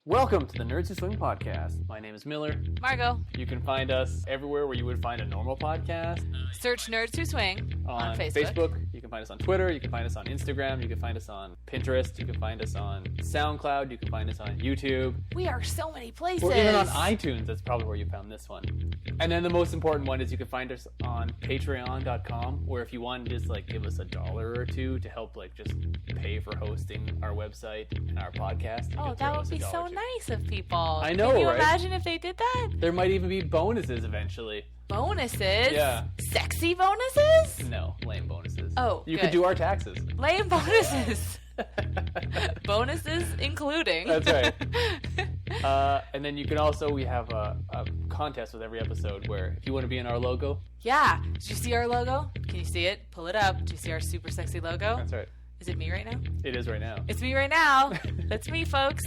Welcome to the Nerds Who Swing podcast. My name is Miller. Margot. You can find us everywhere where you would find a normal podcast. Search Nerds Who Swing on Facebook. You can find us on Twitter. You can find us on Instagram. You can find us on Pinterest. You can find us on SoundCloud. You can find us on YouTube. We are so many places. Or even on iTunes. That's probably where you found this one. And then the most important one is you can find us on Patreon.com, where if you want to just give us $1 or $2 to help just pay for hosting our website and our podcast. Oh, that would be so nice of people. I know, Can you right? imagine if they did that? There might even be bonuses eventually. Bonuses? Yeah. Sexy bonuses? No, lame bonuses. Oh, you good. could do our taxes. Lame bonuses. Bonuses including. That's right. And then you can also, we have a contest with every episode where if you want to be in our logo. Yeah. Did you see our logo? Can you see it? Pull it up. Do you see our super sexy logo? That's right. Is it me right now? It is right now. It's me right now. That's me, folks.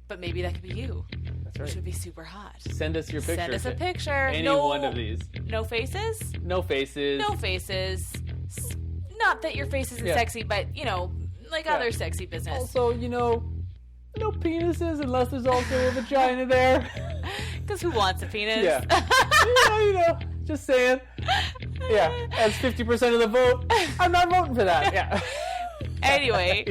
But maybe that could be you. That's right. Which would be super hot. Send us your picture. Send us a picture. Any one of these. No faces? No faces. No faces. Not that your face isn't sexy, but, other sexy business. Also, no penises unless there's also a vagina there. Because who wants a penis? Yeah. Just saying. Yeah, that's 50% of the vote. I'm not voting for that. Yeah. Anyway,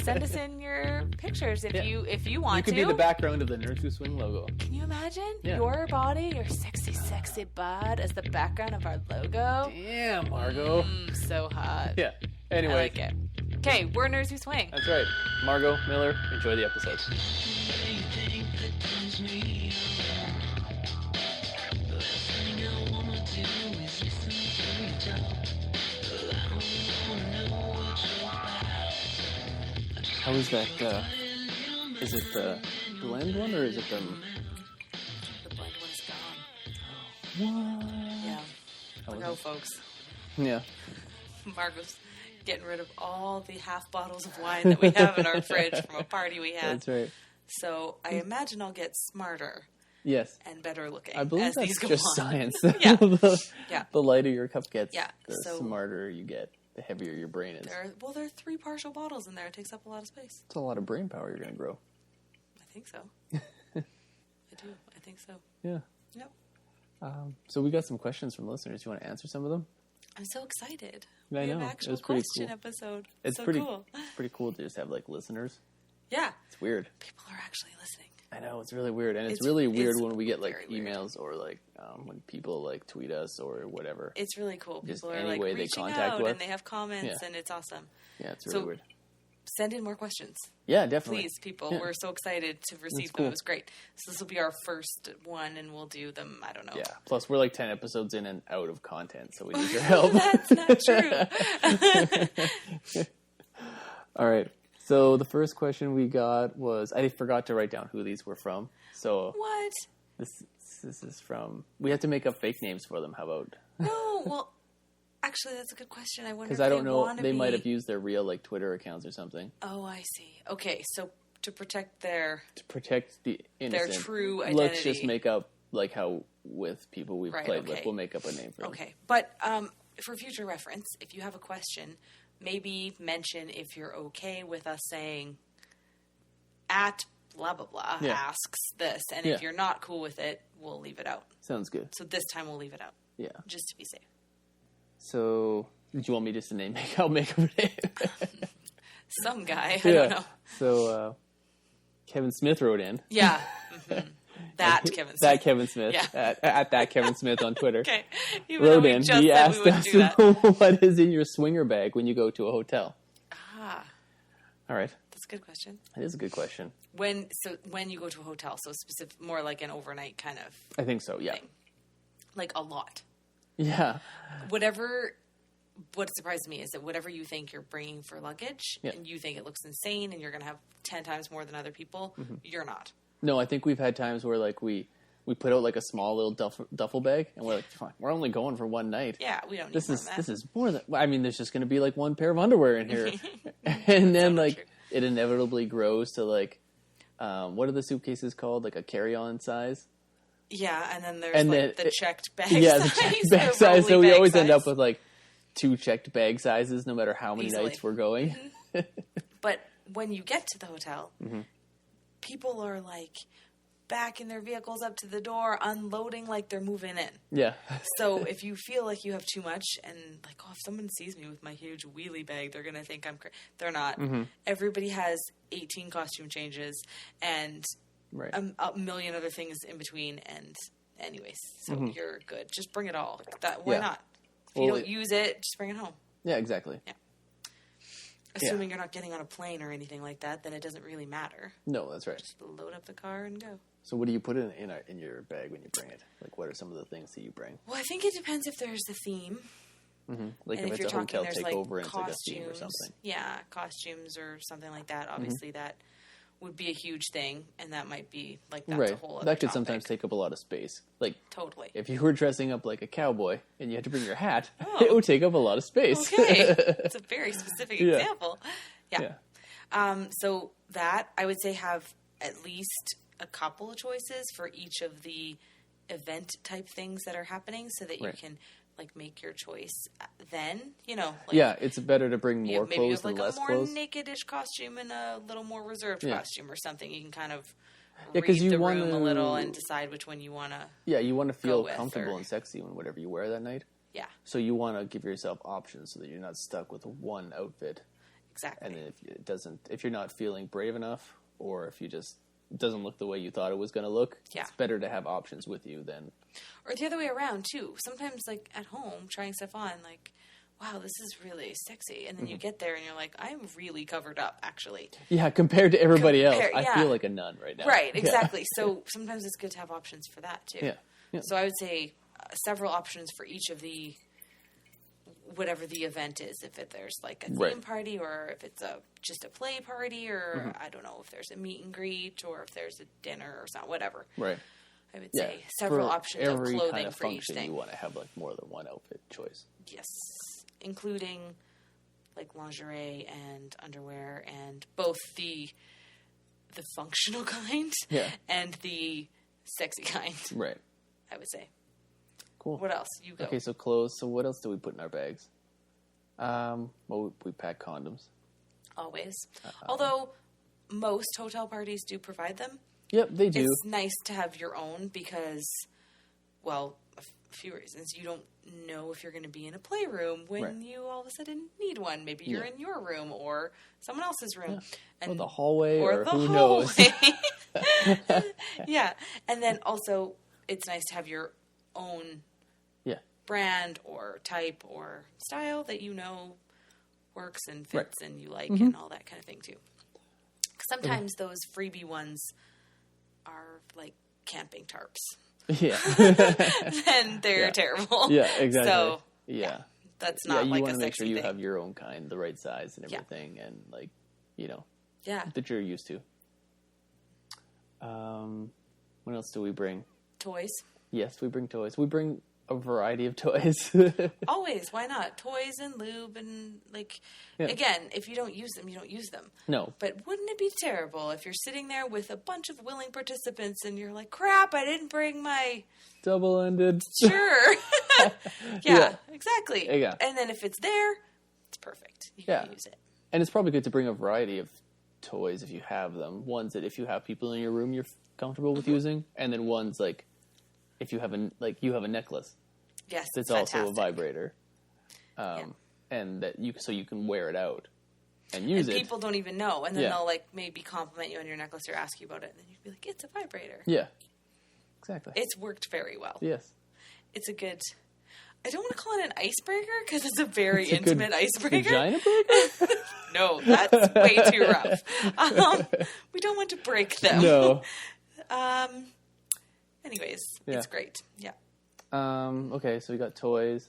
send us in your pictures if you want to. You could be the background of the Nerds Who Swing logo. Can you imagine your body, your sexy, sexy butt as the background of our logo? Damn, Margot. So hot. Yeah. Anyway. I like it. Okay, we're Nerds Who Swing. That's right. Margot, Miller, enjoy the episode. How is that, is it the blend one or is it the... The blend one's gone. What? Yeah. Go, folks. Yeah. Margot's getting rid of all the half bottles of wine that we have in our fridge from a party we had. That's right. So I imagine I'll get smarter. Yes. And better looking. I believe as that's these go just on. science. Yeah. The lighter your cup gets, the so smarter you get, the heavier your brain is. There are 3 partial bottles in there. It takes up a lot of space. It's a lot of brain power you're going to grow. I think so. I do. I think so. Yeah. Yep. So we got some questions from listeners. You want to answer some of them? I'm so excited. I know. We have an actual question episode. It's so pretty cool. It's pretty cool to just have listeners. Yeah. It's weird. People are actually listening. I know, it's really weird. And it's really weird when we get weird. emails or when people tweet us or whatever. It's really cool. Just People are any way they reaching contact out us. and they have comments and it's awesome. Yeah, it's really weird. Send in more questions. Yeah, definitely. Please, people. Yeah. We're so excited to receive them. It was great. So this will be our first one and we'll do them, I don't know. Yeah. Plus we're 10 episodes in and out of content, so we need your help. That's not true. All right. So the first question we got was, I forgot to write down who these were from. So what? This is from, we have to make up fake names for them. How about? No, well, actually that's a good question. I wonder because if I don't know, they be... might have used their real Twitter accounts or something. Oh, I see. Okay, so to protect the innocent, their true identity. Let's just make up how with people we've played with, we'll make up a name for them. Okay, but for future reference, if you have a question, maybe mention if you're okay with us saying at blah, blah, blah asks this. And if you're not cool with it, we'll leave it out. Sounds good. So this time we'll leave it out. Yeah. Just to be safe. So, do you want me just to name? I'll make up a name. Some guy. I don't know. So, Kevin Smith wrote in. Yeah. Mm-hmm. Kevin Smith. That Kevin Smith. Yeah. At that Kevin Smith on Twitter. Okay. Wrote in. He asked us what is in your swinger bag when you go to a hotel. Ah. All right. That's a good question. It is a good question. When you go to a hotel, so specific, more like an overnight kind of. I think so. Yeah. Thing. Like a lot. Yeah. What surprised me is that whatever you think you're bringing for luggage, and you think it looks insane, and you're going to have 10 times more than other people, you're not. No, I think we've had times where we put out a small little duffel bag, and we're fine, we're only going for one night. Yeah, we don't need more than that. This is more than. I mean, there's just going to be one pair of underwear in here, and then it inevitably grows to what are the suitcases called? A carry-on size. Yeah, and then there's the checked bag size. Yeah, the checked bag size. So we always end up with 2 checked bag sizes, no matter how many nights we're going. But when you get to the hotel, people are like backing their vehicles up to the door, unloading like they're moving in. Yeah. So if you feel like you have too much and like, oh, if someone sees me with my huge wheelie bag, they're going to think I'm crazy. They're not. Mm-hmm. Everybody has 18 costume changes and a million other things in between. And anyways, so you're good. Just bring it all. Why not? If you don't use it, just bring it home. Yeah, exactly. Yeah. Assuming you're not getting on a plane or anything like that, then it doesn't really matter. No, that's right. Just load up the car and go. So what do you put in your bag when you bring it? Like, what are some of the things that you bring? Well, I think it depends if there's a theme. Mm-hmm. Like and if it's a hotel takeover and it's like a theme or something. Yeah, costumes or something like that. Obviously, that would be a huge thing, and that might be like that's a whole other that could topic. sometimes take up a lot of space. Like totally. If you were dressing up like a cowboy and you had to bring your hat, it would take up a lot of space. Okay, it's a very specific example. Yeah. So that I would say have at least a couple of choices for each of the event type things that are happening, so that you can like make your choice. Then it's better to bring more clothes than less clothes. Maybe like a more naked-ish costume and a little more reserved costume or something. You can kind of read the room a little and decide which one you want to. Yeah, you want to feel comfortable and sexy in whatever you wear that night. Yeah. So you want to give yourself options so that you're not stuck with one outfit. Exactly. And then if you're not feeling brave enough, or if it doesn't look the way you thought it was going to look, it's better to have options with you than. Or the other way around too. Sometimes, like at home, trying stuff on, like, wow, this is really sexy, and then you get there and you're like, I'm really covered up, actually. Yeah, compared to everybody else, I feel like a nun right now. Right, exactly. So sometimes it's good to have options for that too. Yeah. So I would say several options for each of the. Whatever the event is, if there's like a theme party, or if it's just a play party, or I don't know if there's a meet and greet, or if there's a dinner or something, whatever. Right. I would say several options of clothing kind of for each thing. You want to have like more than one outfit choice. Yes, including like lingerie and underwear, and both the functional kind and the sexy kind. Right. I would say. Cool. What else? You go. Okay, so clothes. So what else do we put in our bags? Well, we pack condoms. Always. Although most hotel parties do provide them. Yep, they do. It's nice to have your own because, well, a few reasons. You don't know if you're going to be in a playroom when you all of a sudden need one. Maybe you're in your room or someone else's room. Yeah. Or the hallway or who knows. Yeah. And then also it's nice to have your own brand or type or style that works and fits and you like and all that kind of thing too. Sometimes those freebie ones are like camping tarps. Yeah. And they're terrible. Yeah, exactly. So, that's not like a sexy thing. You want to make sure you have your own kind, the right size and everything and like, that you're used to. What else do we bring? Toys. Yes, we bring toys. We bring a variety of toys. Always. Why not? Toys and lube and again, if you don't use them, you don't use them. No. But wouldn't it be terrible if you're sitting there with a bunch of willing participants and you're like, crap, I didn't bring my... Double-ended. Sure. Yeah, exactly. Yeah. And then if it's there, it's perfect. You can use it. And it's probably good to bring a variety of toys if you have them. Ones that if you have people in your room you're comfortable with using, and then ones like if you have a necklace. Yes, it's also a vibrator, and that you can wear it out and use it. And people don't even know, and then they'll maybe compliment you on your necklace or ask you about it, and then you'd be like, "It's a vibrator." Yeah, exactly. It's worked very well. Yes, it's a good. I don't want to call it an icebreaker because it's a very intimate icebreaker. Vagina breaker? No, that's way too rough. We don't want to break them. No. Anyways, it's great. Yeah. Okay, so we got toys.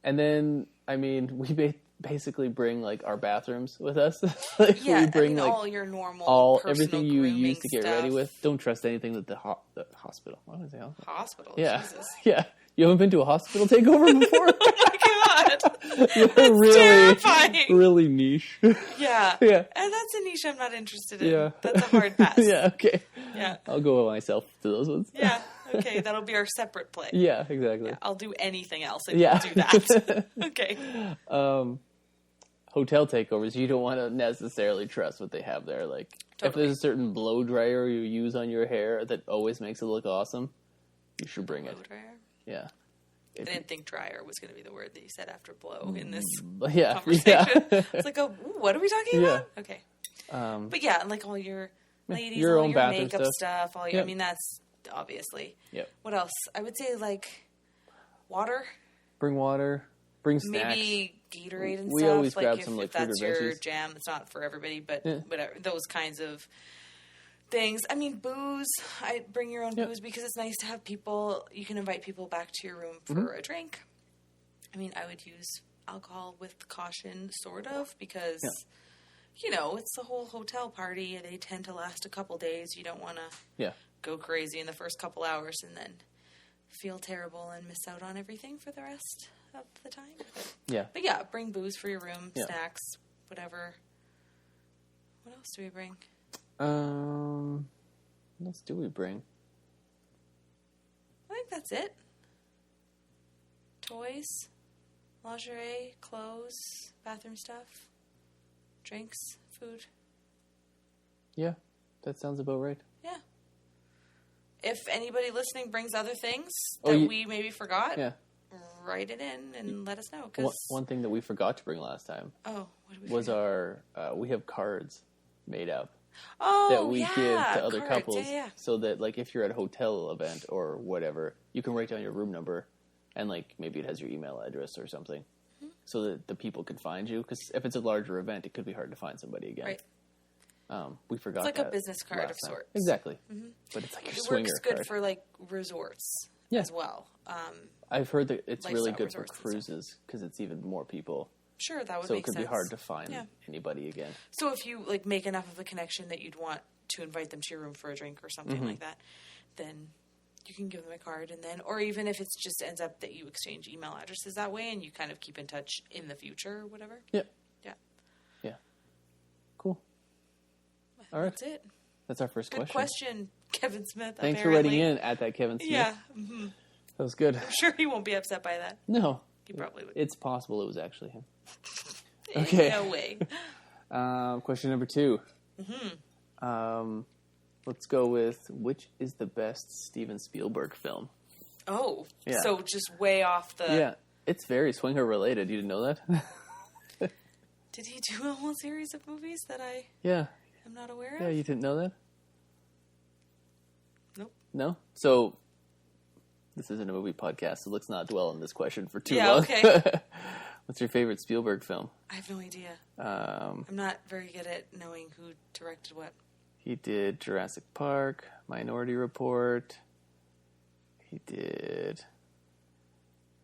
And then, we basically bring, our bathrooms with us. We bring, all your normal everything you use to get ready with. Don't trust anything that the hospital. Why would I say hospital? Hospital, yeah. Jesus. Yeah. You haven't been to a hospital takeover before? Oh, my God. You're that's really, terrifying. Really niche. Yeah. Yeah. And that's a niche I'm not interested in. Yeah. That's a hard pass. Yeah, okay. Yeah. I'll go with myself to those ones. Yeah. Okay, that'll be our separate play. Yeah, exactly. Yeah, I'll do anything else if you do that. Okay. hotel takeovers, you don't want to necessarily trust what they have there. Like, if there's a certain blow dryer you use on your hair that always makes it look awesome, you should bring it. Blow dryer? Yeah. I didn't think dryer was going to be the word that you said after blow in this yeah, conversation. Yeah. It's like, what are we talking about? Okay. But yeah, like all your ladies, your all own your bathroom makeup stuff. All your, Yep. I mean, that's obviously. Yep. What else? I would say like water. Bring water. Bring snacks. Maybe Gatorade and we stuff. always grab if, some like if that's fruit or your veggies. jam, it's not for everybody, but Yeah. whatever. Those kinds of things. I mean, booze. I bring your own booze because it's nice to have people. You can invite people back to your room for a drink. I mean, I would use alcohol with caution, sort of, because you know it's the whole hotel party. They tend to last a couple days. You don't want to go crazy in the first couple hours and then feel terrible and miss out on everything for the rest of the time. But yeah, bring booze for your room, snacks, whatever. What else do we bring? What else do we bring? I think that's it. Toys, lingerie, clothes, bathroom stuff, drinks, food. Yeah, that sounds about right. Yeah. If anybody listening brings other things that we maybe forgot, write it in and let us know. Cause one thing that we forgot to bring last time was forget? our we have cards made up that we give to other cards. couples Yeah. so that like if you're at a hotel event or whatever, you can write down your room number and like maybe it has your email address or something so that the people can find you, because if it's a larger event it could be hard to find somebody again. Right. We forgot It's like that a business card of last time. sorts. Exactly. But it's like your swinger works good card. for like resorts as well. I've heard that it's really lifestyle good for resorts and stuff. cruises because it's even more people. Sure, that would So it make could sense. be hard to find anybody again. So if you like make enough of a connection that you'd want to invite them to your room for a drink or something like that, then you can give them a card, and then, or even if it just ends up that you exchange email addresses that way and you kind of keep in touch in the future or whatever. Yeah. Yeah. Yeah. Cool. All right. That's it. That's our first Good question, Kevin Smith. Thanks apparently. for writing in at that Kevin Smith. Yeah. That was good. I'm sure he won't be upset by that. No. He probably would. It's possible it was actually him. Okay. No way. Question number 2. Let's go with, which is the best Steven Spielberg film? Oh. Yeah. So just way off the... Yeah. It's very swinger related. You didn't know that? Did he do a whole series of movies that I am not aware of? Yeah, you didn't know that? Nope. No? So, this isn't a movie podcast, so let's not dwell on this question for too long. Yeah, okay. What's your favorite Spielberg film? I have no idea. I'm not very good at knowing who directed what. He did Jurassic Park, Minority Report. He did...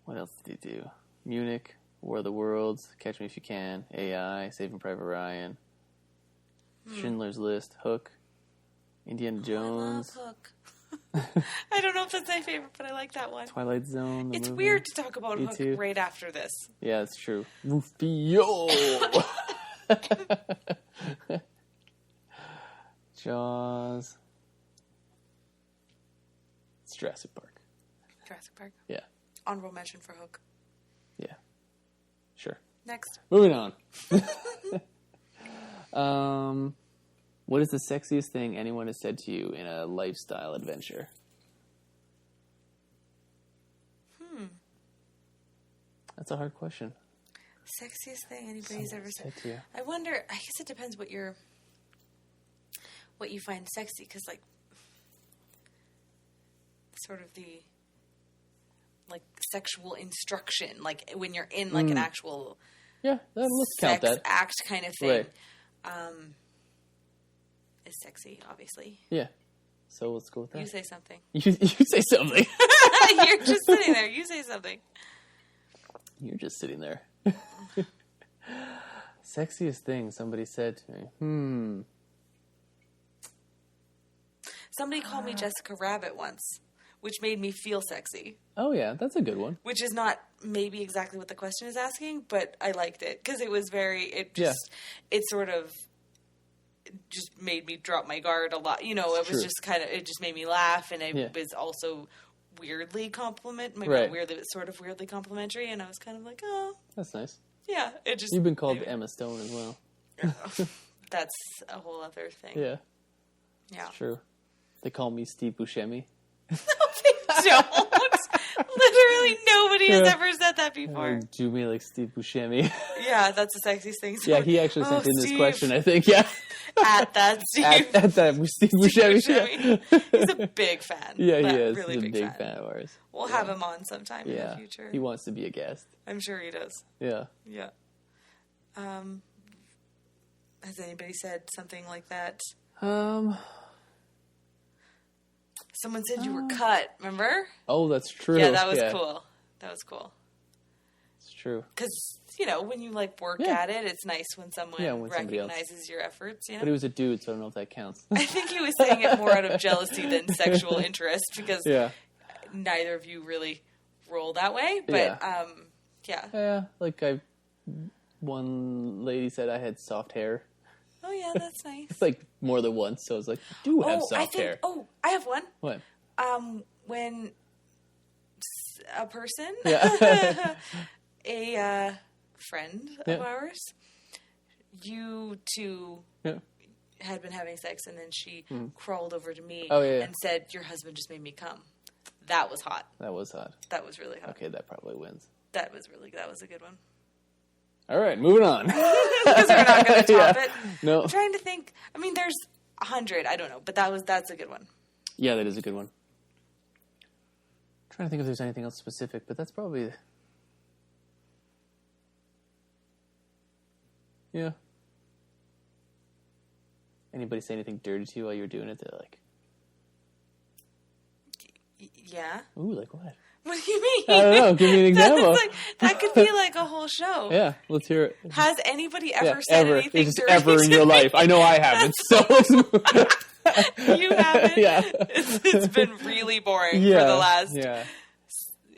What else did he do? Munich, War of the Worlds, Catch Me If You Can, AI, Saving Private Ryan, Schindler's List, Hook, Indiana Jones. I love Hook. I don't know if that's my favorite, but I like that one. Twilight Zone. It's movie. weird to talk about Me Hook too. right after this. Yeah, it's true. Rufio! Jaws. It's Jurassic Park. Jurassic Park. Yeah. Honorable mention for Hook. Yeah. Sure. Next. Moving on. What is the sexiest thing anyone has said to you in a lifestyle adventure? That's a hard question. Sexiest thing anybody's ever said to you. I wonder. I guess it depends what you find sexy, because like sort of the like sexual instruction, like when you're in like an actual let's count sex that. act kind of thing, Right. is sexy, obviously. Yeah. So let's go with that. You say something. You say something. You're just sitting there. You say something. You're just sitting there. Sexiest thing somebody said to me. Somebody called me Jessica Rabbit once, which made me feel sexy. Oh, yeah. That's a good one. Which is not maybe exactly what the question is asking, but I liked it because it was it sort of just made me drop my guard a lot. You know, it was just it just made me laugh, and it was also weirdly maybe not weirdly, but sort of weirdly complimentary, and I was kind of like, oh. That's nice. Yeah, it just... You've been called Emma Stone as well. That's a whole other thing. Yeah. Yeah. It's true. They call me Steve Buscemi. No, they don't. Literally nobody has ever said that before. Do me like Steve Buscemi. Yeah, that's the sexiest thing. Yeah, he actually sent in this question, I think. Yeah. At that Steve. At that Steve Buscemi. He's a big fan. Yeah, he is. Really He's a big fan of ours. We'll have him on sometime in the future. He wants to be a guest. I'm sure he does. Yeah. Yeah. Has anybody said something like that? Someone said you were cut, remember? Oh, that's true. Yeah, that was cool. That was cool. It's true. Because, when you, work at it, it's nice when someone recognizes your efforts, But he was a dude, so I don't know if that counts. I think he was saying it more out of jealousy than sexual interest, because neither of you really roll that way, but, Yeah, one lady said I had soft hair. Oh, yeah, that's nice. More than once, so I was like, I do have soft hair. Oh, I have one. What? When a person, a friend of ours, you two had been having sex, and then she crawled over to me and said, "Your husband just made me come." That was hot. That was hot. That was really hot. Okay, that probably wins. That was a good one. All right, moving on. Because we're not going to top it. No. I'm trying to think. I mean, there's 100. I don't know, but that's a good one. Yeah, that is a good one. I'm trying to think if there's anything else specific, but that's probably... Yeah. Anybody say anything dirty to you while you were doing it? They're like... Yeah. Ooh, like what? What do you mean? I don't know. Give me an example. That could be like a whole show. Yeah, let's hear it. Has anybody ever said anything dirty ever in your life? I know I haven't. So you haven't? Yeah. It's been really boring for the last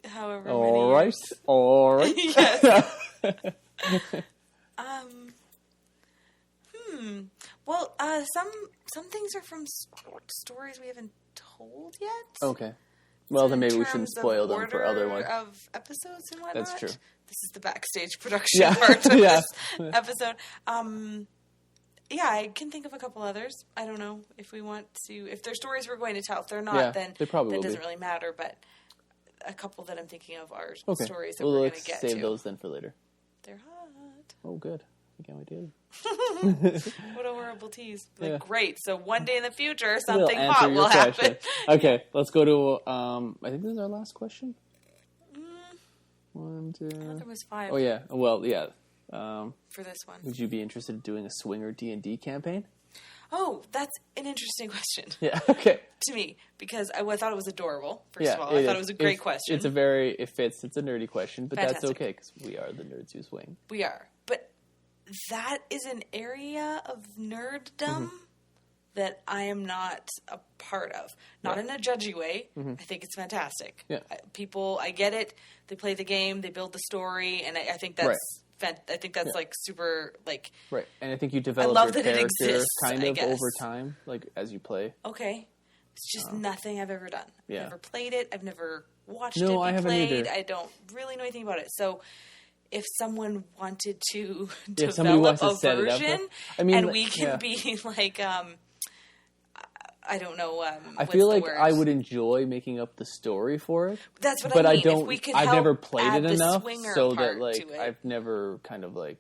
however many years. All right. Yes. Well, some things are from stories we haven't told yet. Okay. Well, then maybe we shouldn't spoil them for other ones. Of episodes and whatnot. That's true. This is the backstage production part of this episode. I can think of a couple others. I don't know if we want to. If they're stories we're going to tell. If they're not, then they probably that doesn't really matter. But a couple that I'm thinking of are stories that we're going to get to. Let's save those then for later. They're hot. Oh, good. I can't wait to. What a horrible tease. Great. So one day in the future, something we'll hot will happen. Okay, let's go to, I think this is our last question. 1, 2... I thought there was 5. Oh, yeah. Well, yeah. For this one. Would you be interested in doing a swinger D&D campaign? Oh, that's an interesting question. Yeah, okay. To me, because I thought it was adorable, first of all. I thought it was a great question. It's a nerdy question, but Fantastic. That's okay, because we are the nerds who swing. We are. But that is an area of nerddom that I am not a part of. Not in a judgy way. I think it's fantastic. Yeah. I get it. They play the game, they build the story, and I think that's... I think that's super right, and I think you develop your character exists, kind of over time, as you play. Okay, it's just nothing I've ever done. Yeah. I've never played it. I've never watched it be I haven't played. either. I don't really know anything about it. So, if someone wanted to develop a version, and we can be I don't know. I feel like I would enjoy making up the story for it. That's what but I mean. I don't. If we could I've never played it enough, so that I've never kind of I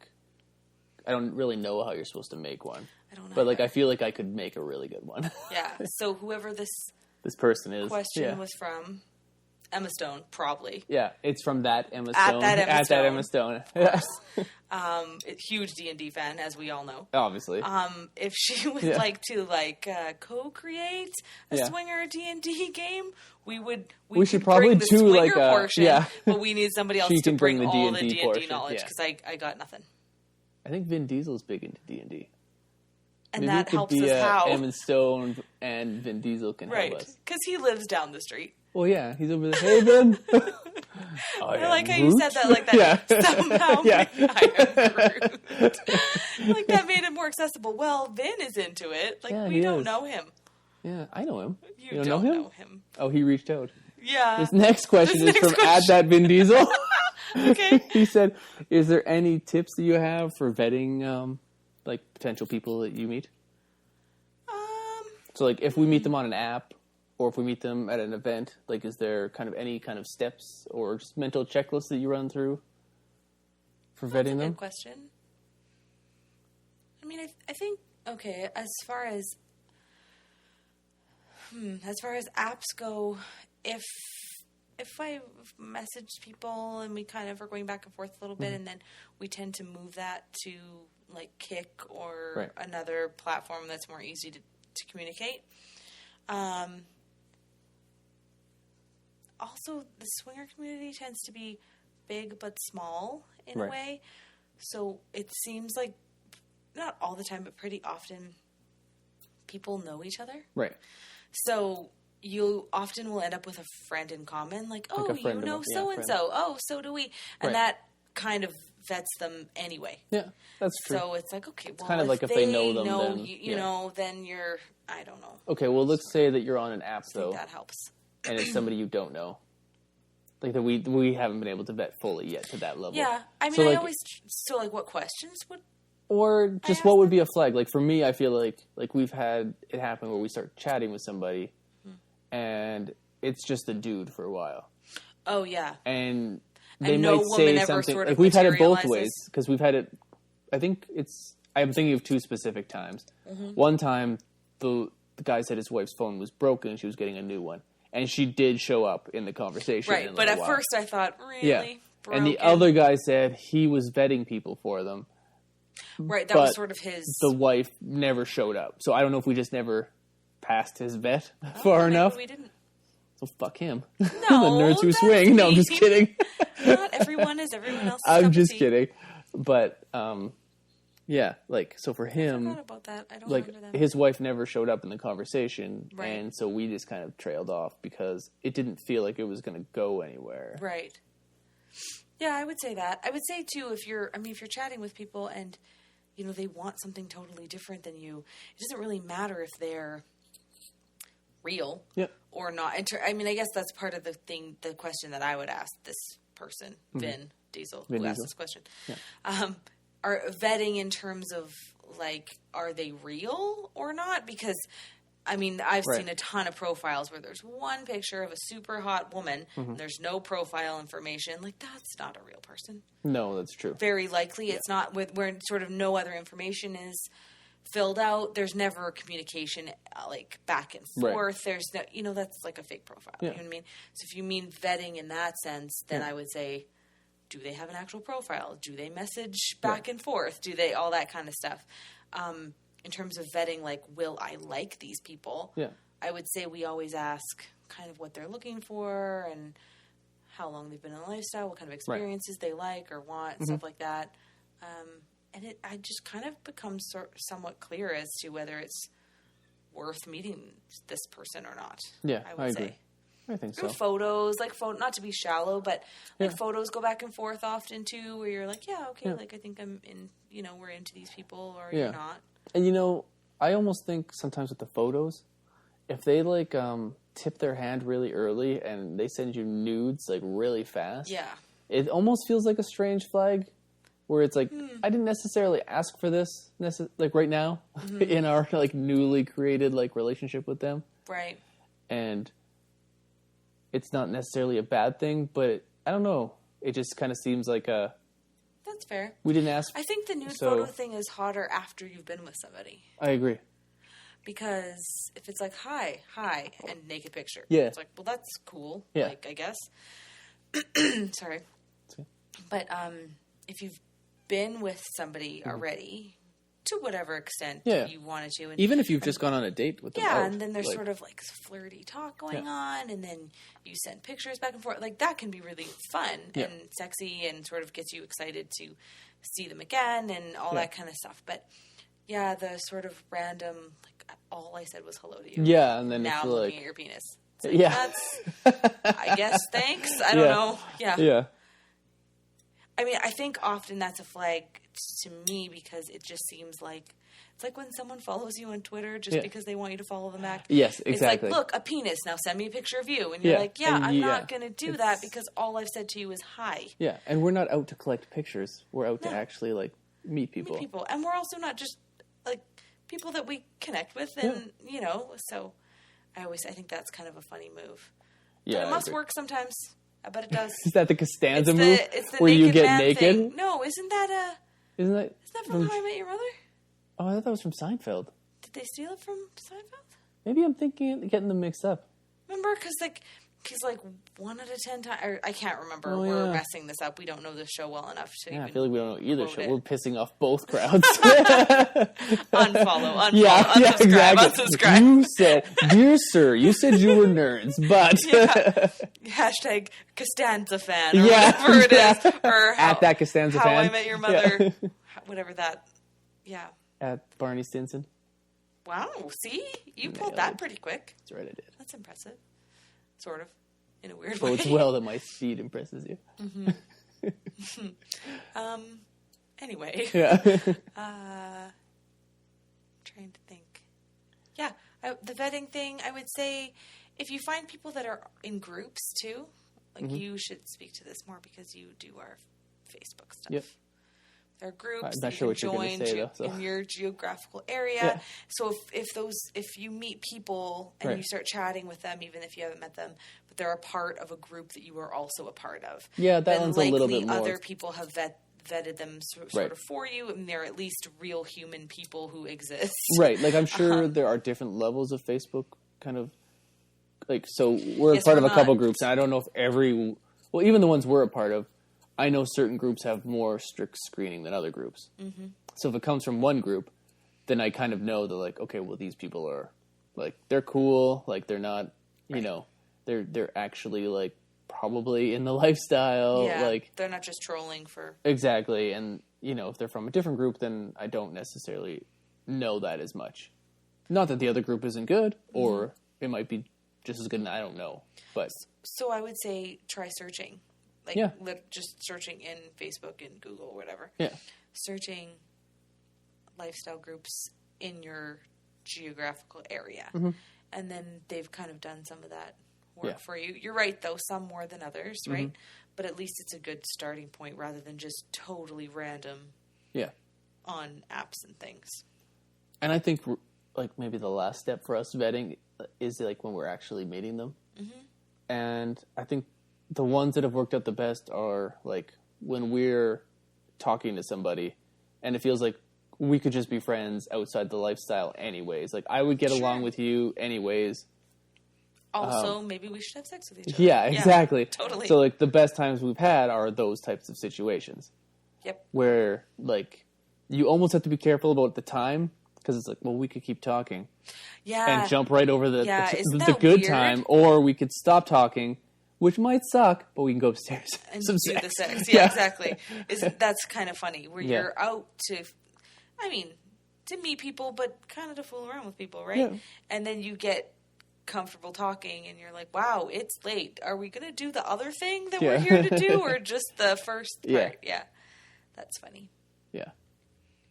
don't really know how you're supposed to make one. I don't know. But I feel like I could make a really good one. Yeah. So whoever this person is question was from, Emma Stone, probably. Yeah, it's from that Emma Stone. At that Emma Stone. Yeah. Huge D&D fan, as we all know. Obviously. If she would like to co-create a swinger D&D game, we should probably bring the do swinger portion. But we need somebody else to bring all the D&D knowledge because I got nothing. I think Vin Diesel's big into D&D. And maybe that helps us how. Emma Stone and Vin Diesel can help us. Because he lives down the street. Well, yeah, he's over there. Hey, Vin. I like how you said that like that. Somehow I am Groot. That made it more accessible. Well, Vin is into it. We don't know him. Yeah, I know him. You don't know him? Oh, he reached out. Yeah. This next question is from at that Vin Diesel. Okay. He said, "Is there any tips that you have for vetting, like potential people that you meet?" So, like, if we meet them on an app, or if we meet them at an event, like, is there kind of any kind of steps or just mental checklists that you run through for vetting That's a them? good question. I mean, I think, okay, as far as apps go, if I message people and we kind of are going back and forth a little bit, and then we tend to move that to like Kik or another platform that's more easy to communicate. Also, the swinger community tends to be big but small in a way. So it seems like, not all the time, but pretty often, people know each other. Right. So you often will end up with a friend in common, like, oh, like you know so-and-so. Oh, so do we. And that kind of vets them anyway. Yeah, that's true. So it's like, okay, well, it's kind of like if they know them, then, you know, then you're, I don't know. Okay, well, let's say that you're on an app, though. I think that helps. And it's somebody you don't know. Like, that we haven't been able to vet fully yet to that level. Yeah, I mean, so, like, I always, so, like, what questions would... Or just what would be a flag? Like, for me, I feel like we've had it happen where we start chatting with somebody, and it's just a dude for a while. Oh, yeah. And they might say something... Sort of like, we've had it both ways, because we've had it... I think it's... I'm thinking of two specific times. Mm-hmm. One time, the guy said his wife's phone was broken, and she was getting a new one. And she did show up in the conversation. Right, but at first I thought, really? Yeah. Broken? And the other guy said he was vetting people for them. Right, that was sort of his... The wife never showed up. So I don't know if we just never passed his vet far enough. We didn't. So fuck him. No, the nerds who swing. No, I'm just kidding. Not everyone is everyone else's I'm just kidding. But, yeah, like, so for him... I forgot about that. I don't remember that. His wife never showed up in the conversation. Right. And so we just kind of trailed off because it didn't feel like it was going to go anywhere. Right. Yeah, I would say that. I would say, too, if you're chatting with people and, you know, they want something totally different than you, it doesn't really matter if they're real or not. I mean, I guess that's part of the question that I would ask this person, Vin Diesel, who asked this question. Yeah. Are vetting in terms of, like, are they real or not? Because, I mean, I've seen a ton of profiles where there's one picture of a super hot woman, and there's no profile information. Like, that's not a real person. No, that's true. Very likely it's not, where sort of no other information is filled out. There's never communication, like, back and forth. There's no, you know, that's like a fake profile. You know what I mean? So if you mean vetting in that sense, then I would say, do they have an actual profile? Do they message back and forth? Do they, all that kind of stuff? In terms of vetting, like, will I like these people? Yeah. I would say we always ask kind of what they're looking for and how long they've been in a lifestyle, what kind of experiences they like or want, stuff like that. And I just kind of becomes somewhat clear as to whether it's worth meeting this person or not. Yeah, I would say. I think so. Photos, like, not to be shallow, but like photos go back and forth often too, where you're like, yeah, okay, like, I think I'm in, you know, we're into these people, or you're not. And, you know, I almost think sometimes with the photos, if they, like, tip their hand really early and they send you nudes, like, really fast, it almost feels like a strange flag, where it's like, I didn't necessarily ask for this, like, right now, in our, like, newly created, like, relationship with them. Right. And it's not necessarily a bad thing, but I don't know. It just kind of seems like a... That's fair. We didn't ask... I think the nude photo thing is hotter after you've been with somebody. I agree. Because if it's like, hi, and naked picture. Yeah. It's like, well, that's cool. Yeah. Like, I guess. Sorry. Okay. But if you've been with somebody already... to whatever extent you wanted to. And, even if you've just gone on a date with them. Yeah, and then there's sort of, like, flirty talk going on, and then you send pictures back and forth. Like, that can be really fun and sexy and sort of gets you excited to see them again and all that kind of stuff. But, yeah, the sort of random, like, all I said was hello to you. Yeah, and then now I'm looking at your penis. It's like, that's, I guess, thanks. I don't know. Yeah. Yeah. I mean, I think often that's a flag to me because it just seems like It's like when someone follows you on Twitter just because they want you to follow them back. Yes, exactly. It's like, look, a penis, now send me a picture of you. And you're like, I'm not going to do that because all I've said to you is hi. Yeah, and we're not out to collect pictures. We're out to actually, like, meet people. And we're also not just, like, people that we connect with and, you know, so I think that's kind of a funny move. Yeah, but it must work sometimes. I bet it does. Is that the Costanza move? It's the where you get naked? Thing. No, isn't that Isn't that from How I Met Your Mother? Oh, I thought that was from Seinfeld. Did they steal it from Seinfeld? Maybe I'm getting them mixed up. Remember, because like 1 out of 10 times, or I can't remember. We're messing this up. We don't know the show well enough to. Yeah, I feel like we don't know either show. It. We're pissing off both crowds. Unfollow, unsubscribe. You said, dear sir, you said you were nerds, but hashtag Costanza fan, or whatever it is, or at that Costanza How fan. I Met Your Mother, whatever that. Yeah. At Barney Stinson. Wow, see? You pulled that pretty quick. That's right, I did. That's impressive. Sort of. In a weird way. It's well that my speed impresses you. Anyway. Yeah. Trying to think. Yeah, the vetting thing, I would say, if you find people that are in groups, too, like you should speak to this more because you do our Facebook stuff. Yep. There are groups that you can join in your geographical area. Yeah. So if you meet people and you start chatting with them, even if you haven't met them, but they're a part of a group that you are also a part of. Yeah, that one's a little bit more. Other people have vetted them sort of for you, and they're at least real human people who exist. Right. Like, I'm sure there are different levels of Facebook kind of, like, so we're part of a couple groups, and I don't know if even the ones we're a part of, I know certain groups have more strict screening than other groups. Mm-hmm. So if it comes from one group, then I kind of know that, like, okay, well, these people are, like, they're cool, like, they're not, you know, they're actually, like, probably in the lifestyle. Yeah, like, they're not just trolling for... Exactly, and, you know, if they're from a different group, then I don't necessarily know that as much. Not that the other group isn't good, or it might be just as good, and I don't know, but... So I would say try searching. Like, just searching in Facebook and Google or whatever. Yeah. Searching lifestyle groups in your geographical area. Mm-hmm. And then they've kind of done some of that work for you. You're right, though, some more than others, right? But at least it's a good starting point rather than just totally random on apps and things. And I think, like, maybe the last step for us vetting is, like, when we're actually meeting them. Mm-hmm. And I think the ones that have worked out the best are, like, when we're talking to somebody and it feels like we could just be friends outside the lifestyle anyways. Like, I would get along with you anyways. Also, maybe we should have sex with each other. Yeah, exactly. Totally. So, like, the best times we've had are those types of situations. Yep. Where, like, you almost have to be careful about the time because it's like, well, we could keep talking. Yeah. And jump right over the good weird? time, or we could stop talking, which might suck, but we can go upstairs and do the sex. Yeah, exactly. That's kind of funny where you're out to meet people, but kind of to fool around with people, right? Yeah. And then you get comfortable talking, and you're like, "Wow, it's late. Are we going to do the other thing that we're here to do, or just the first part?" Yeah, that's funny. Yeah.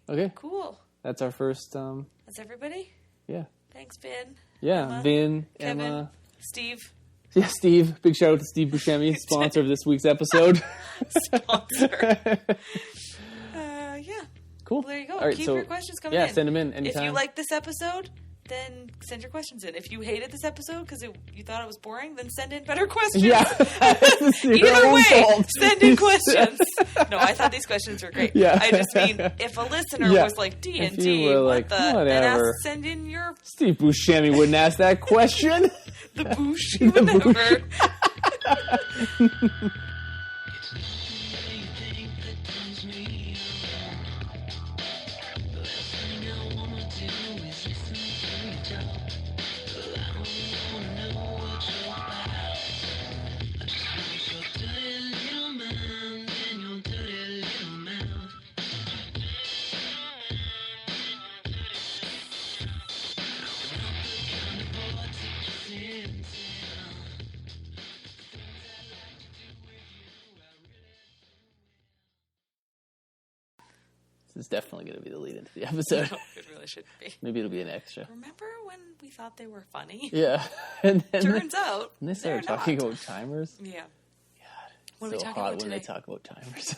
Okay. Cool. That's our first. That's everybody. Yeah. Thanks, Vin. Yeah, Emma, Vin, Kevin, Emma, Steve. Yeah, Steve. Big shout out to Steve Buscemi, sponsor of this week's episode. Sponsor. Yeah. Cool. Well, there you go. All right, Keep your questions coming in. Yeah, send them in anytime. If you like this episode, then send your questions in. If you hated this episode because you thought it was boring, then send in better questions. Yeah. Either way, send in questions. No, I thought these questions were great. Yeah. I just mean, if a listener was like, D&D, then send in your... Steve Buscemi wouldn't ask that question. The Bush, you would never. is definitely going to be the lead into the episode. No, it really should be. Maybe it'll be an extra. Remember when we thought they were funny? Yeah. And then Turns out they started talking about timers. Yeah. God, what it's so hot when today? they talk about timers.